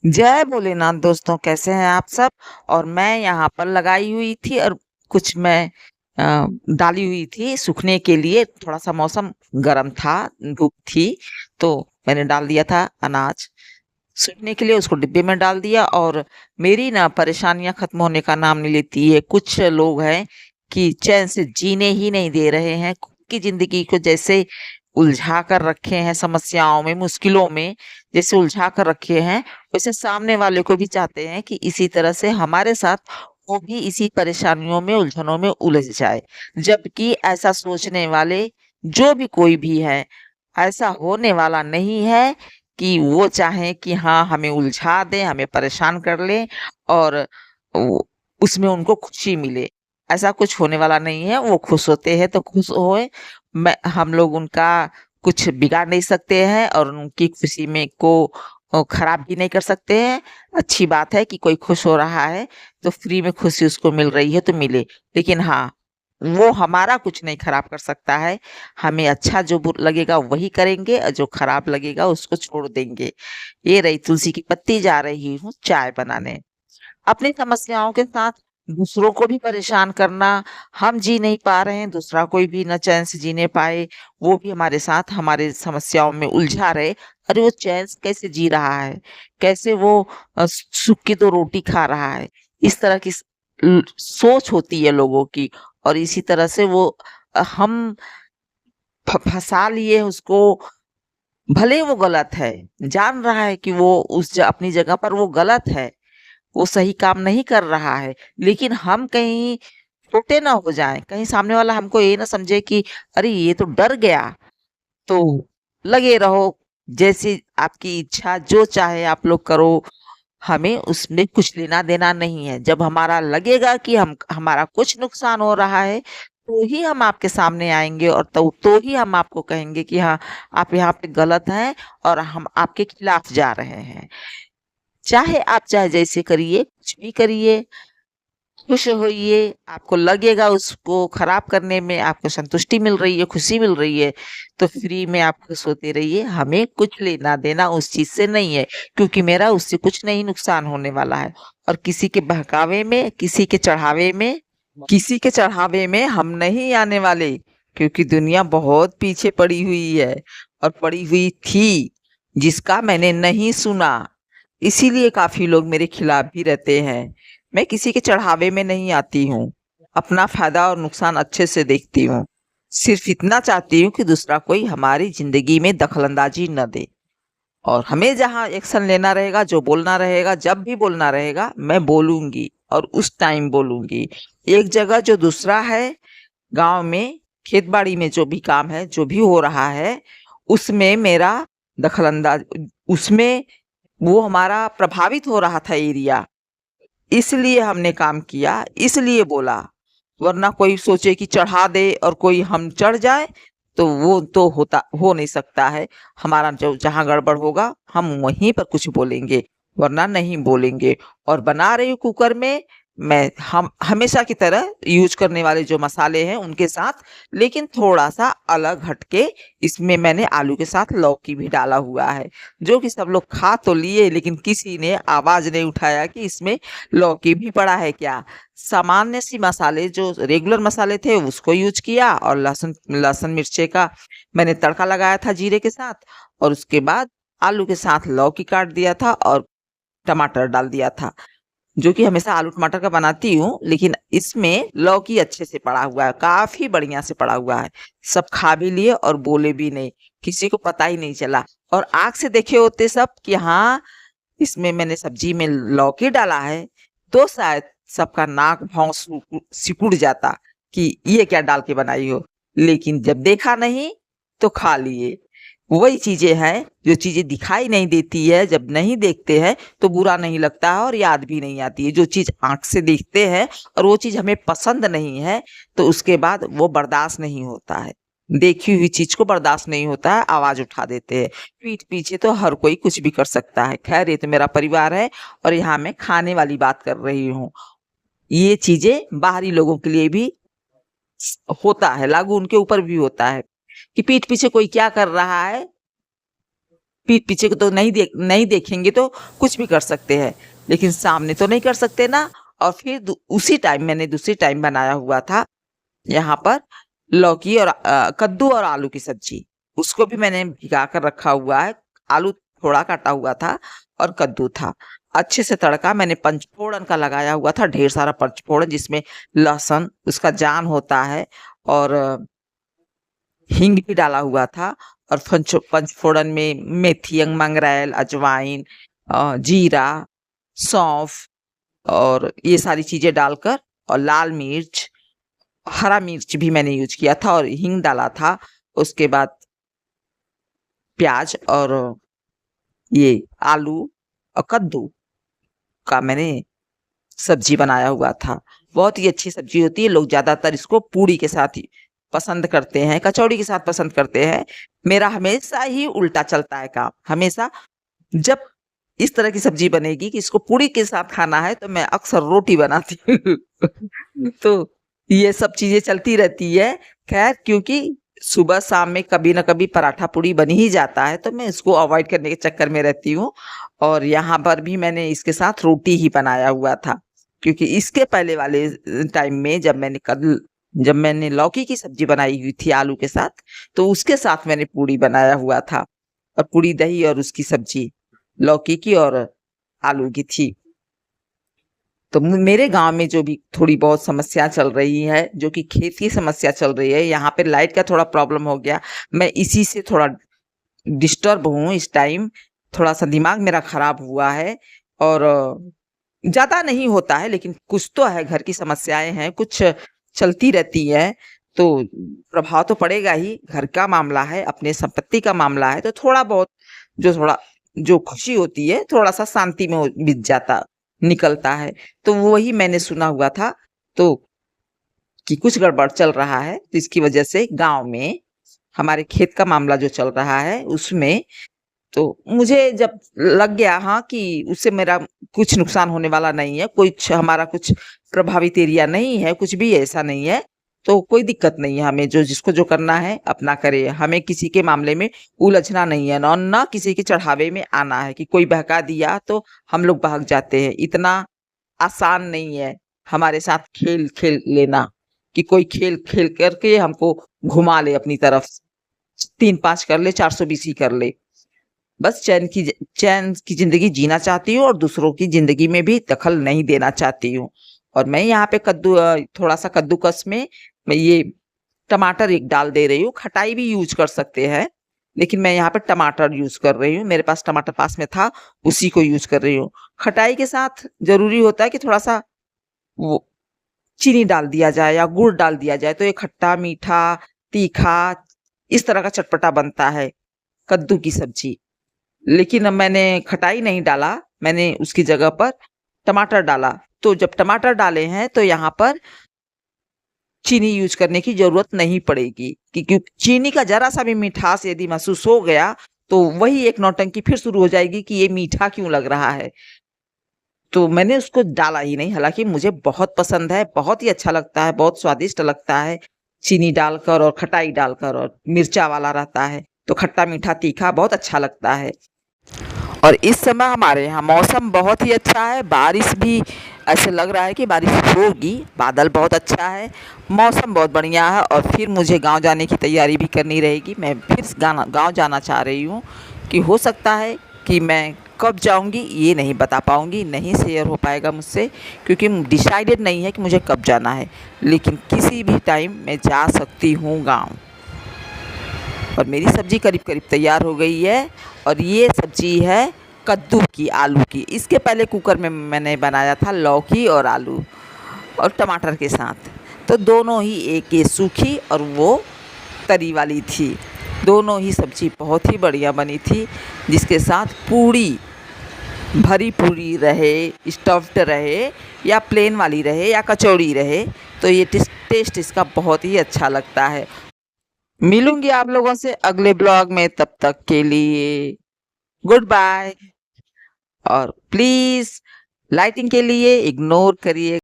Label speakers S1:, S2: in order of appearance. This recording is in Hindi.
S1: जय भोलेनाथ दोस्तों, कैसे हैं आप सब। और मैं यहाँ पर लगाई हुई थी और कुछ मैं डाली हुई थी सूखने के लिए। थोड़ा सा मौसम गर्म था, धूप थी, तो मैंने डाल दिया था अनाज सूखने के लिए, उसको डिब्बे में डाल दिया। और मेरी ना परेशानियां खत्म होने का नाम नहीं लेती है। कुछ लोग हैं कि चैन से जीने ही नहीं दे रहे हैं, खुद की जिंदगी को जैसे उलझा कर रखे हैं, समस्याओं में, मुश्किलों में जैसे उलझा कर रखे हैं, वैसे सामने वाले को भी चाहते हैं कि इसी तरह से हमारे साथ वो भी इसी परेशानियों में, उलझनों में उलझ जाए। जबकि ऐसा सोचने वाले जो भी कोई भी है, ऐसा होने वाला नहीं है कि वो चाहे कि हाँ हमें उलझा दें, हमें परेशान कर लें और उसमें उनको खुशी मिले। ऐसा कुछ होने वाला नहीं है। वो खुश होते हैं तो खुश होए, मैं हम लोग उनका कुछ बिगाड़ नहीं सकते हैं और उनकी खुशी में को खराब भी नहीं कर सकते हैं। अच्छी बात है कि कोई खुश हो रहा है तो फ्री में खुशी उसको मिल रही है तो मिले, लेकिन हाँ, वो हमारा कुछ नहीं खराब कर सकता है। हमें अच्छा जो लगेगा वही करेंगे और जो खराब लगेगा उसको छोड़ देंगे। ये रही तुलसी की पत्ती, जा रही हूँ चाय बनाने। अपनी समस्याओं के साथ दूसरों को भी परेशान करना, हम जी नहीं पा रहे हैं, दूसरा कोई भी न चैन से जीने पाए, वो भी हमारे साथ हमारे समस्याओं में उलझा रहे। अरे वो चैन से कैसे जी रहा है, कैसे वो सुख की तो रोटी खा रहा है। इस तरह की सोच होती है लोगों की। और इसी तरह से वो हम फंसा लिए उसको। भले वो गलत है, जान रहा है कि वो अपनी जगह पर वो गलत है, वो सही काम नहीं कर रहा है, लेकिन हम कहीं छोटे ना हो जाएं, कहीं सामने वाला हमको ये ना समझे कि अरे ये तो डर गया। तो लगे रहो, जैसी आपकी इच्छा, जो चाहे आप लोग करो, हमें उसमें कुछ लेना देना नहीं है। जब हमारा लगेगा कि हमारा कुछ नुकसान हो रहा है, तो ही हम आपके सामने आएंगे और तो ही हम आपको कहेंगे कि हाँ, आप यहाँ पे गलत हैं और हम आपके खिलाफ जा रहे हैं। चाहे जैसे करिए, कुछ भी करिए, खुश होइए। आपको लगेगा उसको खराब करने में आपको संतुष्टि मिल रही है, खुशी मिल रही है, तो फ्री में आप खुश होते रहिए। हमें कुछ लेना देना उस चीज से नहीं है, क्योंकि मेरा उससे कुछ नहीं नुकसान होने वाला है। और किसी के बहकावे में, किसी के चढ़ावे में हम नहीं आने वाले, क्योंकि दुनिया बहुत पीछे पड़ी हुई है और पड़ी हुई थी, जिसका मैंने नहीं सुना। इसीलिए काफी लोग मेरे खिलाफ भी रहते हैं। मैं किसी के चढ़ावे में नहीं आती हूँ, अपना फायदा और नुकसान अच्छे से देखती हूँ। सिर्फ इतना चाहती हूँ कि दूसरा कोई हमारी जिंदगी में दखलंदाजी न दे। और हमें जहाँ एक्शन लेना रहेगा, जो बोलना रहेगा, जब भी बोलना रहेगा, मैं बोलूंगी और उस टाइम बोलूंगी। एक जगह जो दूसरा है, गांव में, खेत बाड़ी में जो भी काम है, जो भी हो रहा है, उसमें मेरा दखलंदाज, उसमें वो हमारा प्रभावित हो रहा था एरिया, इसलिए हमने काम किया, इसलिए बोला। वरना कोई सोचे कि चढ़ा दे और कोई हम चढ़ जाए, तो वो तो होता हो नहीं सकता है। हमारा जो जहाँ गड़बड़ होगा हम वहीं पर कुछ बोलेंगे, वरना नहीं बोलेंगे। और बना रही हूँ कुकर में, मैं हम हमेशा की तरह यूज करने वाले जो मसाले हैं उनके साथ, लेकिन थोड़ा सा अलग हटके इसमें मैंने आलू के साथ लौकी भी डाला हुआ है, जो कि सब लोग खा तो लिए, लेकिन किसी ने आवाज नहीं उठाया कि इसमें लौकी भी पड़ा है क्या। सामान्य सी मसाले, जो रेगुलर मसाले थे, उसको यूज किया। और लहसुन लहसुन मिर्चे का मैंने तड़का लगाया था जीरे के साथ, और उसके बाद आलू के साथ लौकी काट दिया था और टमाटर डाल दिया था। जो कि हमेशा आलू टमाटर का बनाती हूँ, लेकिन इसमें लौकी अच्छे से पड़ा हुआ है, काफी बढ़िया से पड़ा हुआ है। सब खा भी लिए और बोले भी नहीं, किसी को पता ही नहीं चला। और आंख से देखे होते सब कि हाँ, इसमें मैंने सब्जी में लौकी डाला है, तो शायद सबका नाक भौं सिकुड़ जाता कि ये क्या डाल के बनाई हो। लेकिन जब देखा नहीं तो खा लिए। वही चीजें हैं, जो चीजें दिखाई नहीं देती है, जब नहीं देखते हैं तो बुरा नहीं लगता है और याद भी नहीं आती है। जो चीज आंख से देखते हैं और वो चीज हमें पसंद नहीं है, तो उसके बाद वो बर्दाश्त नहीं होता है। देखी हुई चीज को बर्दाश्त नहीं होता है, आवाज उठा देते हैं। पीठ पीछे तो हर कोई कुछ भी कर सकता है। खैर, ये तो मेरा परिवार है और यहाँ मैं खाने वाली बात कर रही हूँ। ये चीजें बाहरी लोगों के लिए भी होता है, लागू उनके ऊपर भी होता है कि पीठ पीछे कोई क्या कर रहा है, पीठ पीछे को तो नहीं देखेंगे तो कुछ भी कर सकते हैं, लेकिन सामने तो नहीं कर सकते ना। और फिर उसी टाइम मैंने दूसरी टाइम बनाया हुआ था यहाँ पर लौकी और कद्दू और आलू की सब्जी। उसको भी मैंने भिगा कर रखा हुआ है। आलू थोड़ा काटा हुआ था और कद्दू था। अच्छे से तड़का मैंने पंचफोड़न का लगाया हुआ था, ढेर सारा पंचफोड़न जिसमें लहसुन उसका जान होता है और हींग भी डाला हुआ था। और पंचफोड़न में मेथी, मंगरेल, अजवाइन, जीरा, सौंफ और ये सारी चीजें डालकर, और लाल मिर्च, हरा मिर्च भी मैंने यूज किया था और हींग डाला था। उसके बाद प्याज और ये आलू और कद्दू का मैंने सब्जी बनाया हुआ था। बहुत ही अच्छी सब्जी होती है। लोग ज्यादातर इसको पूड़ी के साथ ही पसंद करते हैं, कचौड़ी के साथ पसंद करते हैं। मेरा हमेशा ही उल्टा चलता है काम। हमेशा जब इस तरह की सब्जी बनेगी कि इसको पूड़ी के साथ खाना है तो मैं अक्सर रोटी बनाती हूँ। तो ये सब चीजें चलती रहती है। खैर, क्योंकि सुबह शाम में कभी ना कभी पराठा पूड़ी बन ही जाता है तो मैं इसको अवॉइड करने के चक्कर में रहती हूँ। और यहाँ पर भी मैंने इसके साथ रोटी ही बनाया हुआ था, क्योंकि इसके पहले वाले टाइम में जब मैंने लौकी की सब्जी बनाई हुई थी आलू के साथ, तो उसके साथ मैंने पूड़ी बनाया हुआ था। और पूड़ी दही और उसकी सब्जी लौकी की और आलू की थी। तो मेरे गांव में जो भी थोड़ी बहुत समस्या चल रही है, जो कि खेत की समस्या चल रही है, यहाँ पे लाइट का थोड़ा प्रॉब्लम हो गया। मैं इसी से थोड़ा डिस्टर्ब हूँ इस टाइम। थोड़ा सा दिमाग मेरा खराब हुआ है और ज्यादा नहीं होता है, लेकिन कुछ तो है, घर की समस्याएं हैं, कुछ चलती रहती है तो प्रभाव तो पड़ेगा ही। घर का मामला है, अपने संपत्ति का मामला है, तो थोड़ा बहुत जो खुशी होती है थोड़ा सा शांति में बीत जाता निकलता है। तो वही मैंने सुना हुआ था तो कि कुछ गड़बड़ चल रहा है, तो इसकी वजह से गांव में हमारे खेत का मामला जो चल रहा है उसमें, तो मुझे जब लग गया हाँ कि उससे मेरा कुछ नुकसान होने वाला नहीं है, हमारा कुछ प्रभावित एरिया नहीं है, कुछ भी ऐसा नहीं है, तो कोई दिक्कत नहीं है। हमें जिसको जो करना है अपना करे। हमें किसी के मामले में उलझना नहीं है, ना किसी के चढ़ावे में आना है कि कोई बहका दिया तो हम लोग भाग जाते हैं। इतना आसान नहीं है हमारे साथ खेल खेल लेना कि कोई खेल खेल करके हमको घुमा ले अपनी तरफ, 3-5 कर ले, 420 ही कर ले। बस चैन की जिंदगी जीना चाहती हूँ और दूसरों की जिंदगी में भी दखल नहीं देना चाहती हूँ। और मैं यहाँ पे थोड़ा सा कद्दूकस में मैं ये टमाटर एक डाल दे रही हूँ। खटाई भी यूज कर सकते हैं, लेकिन मैं यहाँ पे टमाटर यूज कर रही हूँ। मेरे पास टमाटर पास में था, उसी को यूज कर रही हूँ। खटाई के साथ जरूरी होता है कि थोड़ा सा वो चीनी डाल दिया जाए या गुड़ डाल दिया जाए, तो ये खट्टा मीठा तीखा इस तरह का चटपटा बनता है कद्दू की सब्जी। लेकिन अब मैंने खटाई नहीं डाला, मैंने उसकी जगह पर टमाटर डाला। तो जब टमाटर डाले हैं तो यहाँ पर चीनी यूज करने की जरूरत नहीं पड़ेगी, क्योंकि चीनी का जरा सा भी मिठास यदि महसूस हो गया तो वही एक नौटंकी फिर शुरू हो जाएगी कि ये मीठा क्यों लग रहा है। तो मैंने उसको डाला ही नहीं, हालांकि मुझे बहुत पसंद है, बहुत ही अच्छा लगता है, बहुत स्वादिष्ट लगता है चीनी डालकर और खटाई डालकर, और मिर्चा वाला रहता है तो खट्टा मीठा तीखा बहुत अच्छा लगता है। और इस समय हमारे यहाँ मौसम बहुत ही अच्छा है, बारिश भी ऐसे लग रहा है कि बारिश होगी, बादल बहुत अच्छा है, मौसम बहुत बढ़िया है। और फिर मुझे गांव जाने की तैयारी भी करनी रहेगी। मैं फिर गांव जाना चाह रही हूँ, कि हो सकता है कि मैं कब जाऊँगी ये नहीं बता पाऊँगी, नहीं शेयर हो पाएगा मुझसे, क्योंकि डिसाइडेड नहीं है कि मुझे कब जाना है, लेकिन किसी भी टाइम मैं जा सकती हूँ गाँव। और मेरी सब्जी करीब करीब तैयार हो गई है। और ये सब्जी है कद्दू की, आलू की। इसके पहले कुकर में मैंने बनाया था लौकी और आलू और टमाटर के साथ, तो दोनों ही एक ये सूखी और वो तरी वाली थी। दोनों ही सब्जी बहुत ही बढ़िया बनी थी, जिसके साथ पूड़ी, भरी पूड़ी रहे, स्टफ्ड रहे या प्लेन वाली रहे या कचौड़ी रहे, तो ये टेस्ट इसका बहुत ही अच्छा लगता है। मिलूंगी आप लोगों से अगले ब्लॉग में, तब तक के लिए गुड बाय। और प्लीज लाइटिंग के लिए इग्नोर करिए।